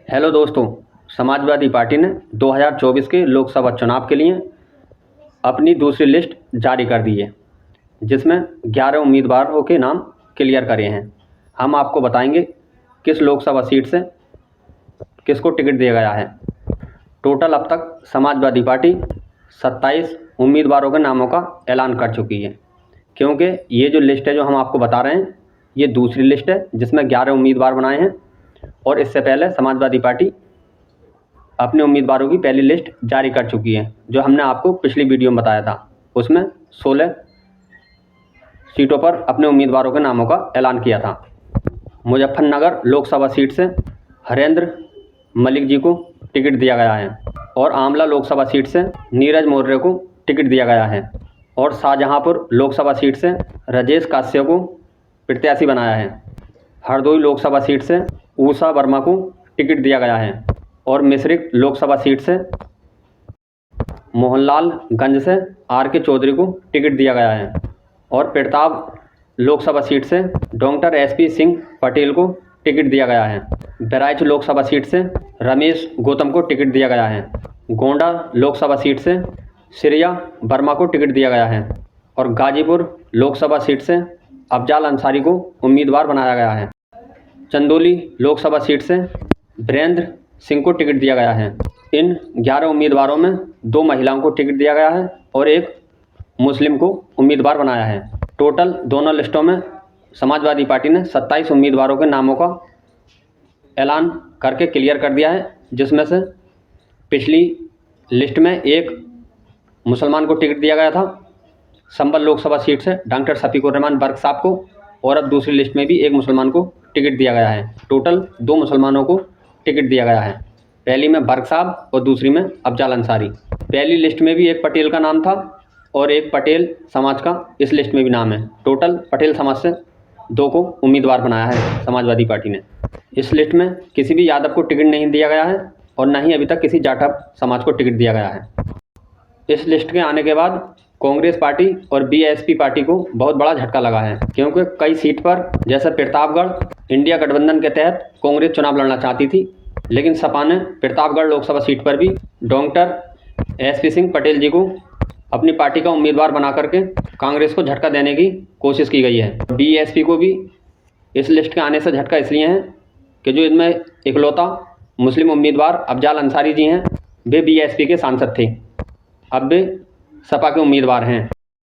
Hello दोस्तों, Samajwadi party ने 2024 के लोकसभा चुनाव के लिए अपनी दूसरी लिस्ट जारी कर दी है, जिसमें 11 उम्मीदवारों के नाम क्लियर करे हैं। हम आपको बताएंगे किस लोकसभा सीट से किसको टिकट दिया गया है। टोटल अब तक समाजवादी पार्टी 27 उम्मीदवारों के नामों का ऐलान कर चुकी है, क्योंकि ये जो लिस्ट है जो हम आपको बता रहे हैं, ये दूसरी लिस्ट है जिसमें 11 उम्मीदवार बनाए हैं। और इससे पहले समाजवादी पार्टी अपने उम्मीदवारों की पहली लिस्ट जारी कर चुकी है, जो हमने आपको पिछली वीडियो में बताया था। उसमें 16 सीटों पर अपने उम्मीदवारों के नामों का ऐलान किया था। मुजफ्फरनगर लोकसभा सीट से हरेंद्र मलिक जी को टिकट दिया गया है और आंवला लोकसभा सीट से नीरज मौर्य को टिकट दिया गया है और शाहजहांपुर लोकसभा सीट से राजेश काश्यप को प्रत्याशी बनाया है। हरदोई लोकसभा सीट से उषा वर्मा को टिकट दिया गया है और मिश्रिख लोकसभा सीट से मोहनलालगंज से आर.के. चौधरी को टिकट दिया गया है और प्रताप लोकसभा सीट से डॉक्टर एस.पी. सिंह पटेल को टिकट दिया गया है। बहराइच लोकसभा सीट से रमेश गौतम को टिकट दिया गया है। गोंडा लोकसभा सीट से श्रेया वर्मा को टिकट दिया गया है और गाजीपुर लोकसभा सीट से अफजाल अंसारी को उम्मीदवार बनाया गया है। चंदौली लोकसभा सीट से वीरेंद्र सिंह को टिकट दिया गया है। इन 11 उम्मीदवारों में 2 महिलाओं को टिकट दिया गया है और एक मुस्लिम को उम्मीदवार बनाया है। टोटल दोनों लिस्टों में समाजवादी पार्टी ने 27 उम्मीदवारों के नामों का ऐलान करके क्लियर कर दिया है, जिसमें से पिछली लिस्ट में एक मुसलमान को टिकट दिया गया था संभल लोकसभा सीट से डॉक्टर शफीकुर रहमान बर्क साहब को, और अब दूसरी लिस्ट में भी एक मुसलमान को टिकट दिया गया है। टोटल 2 मुसलमानों को टिकट दिया गया है, पहली में बर्क साहब और दूसरी में अफजाल अंसारी। पहली लिस्ट में भी एक पटेल का नाम था और एक पटेल समाज का इस लिस्ट में भी नाम है। टोटल पटेल समाज से 2 को उम्मीदवार बनाया है समाजवादी पार्टी ने। इस लिस्ट में किसी भी यादव को टिकट नहीं दिया गया है और न ही अभी तक किसी जाटव समाज को टिकट दिया गया है। इस लिस्ट के आने के बाद कांग्रेस पार्टी और बीएसपी पार्टी को बहुत बड़ा झटका लगा है, क्योंकि कई सीट पर जैसे प्रतापगढ़ इंडिया गठबंधन के तहत कांग्रेस चुनाव लड़ना चाहती थी, लेकिन सपा ने प्रतापगढ़ लोकसभा सीट पर भी डॉक्टर एस.पी. सिंह पटेल जी को अपनी पार्टी का उम्मीदवार बना करके कांग्रेस को झटका देने की कोशिश की गई है। बीएसपी को भी इस लिस्ट के आने से झटका इसलिए है कि जो इनमें इकलौता मुस्लिम उम्मीदवार अफजाल अंसारी जी हैं, वे बीएसपी के सांसद थे, अब वे सपा के उम्मीदवार हैं।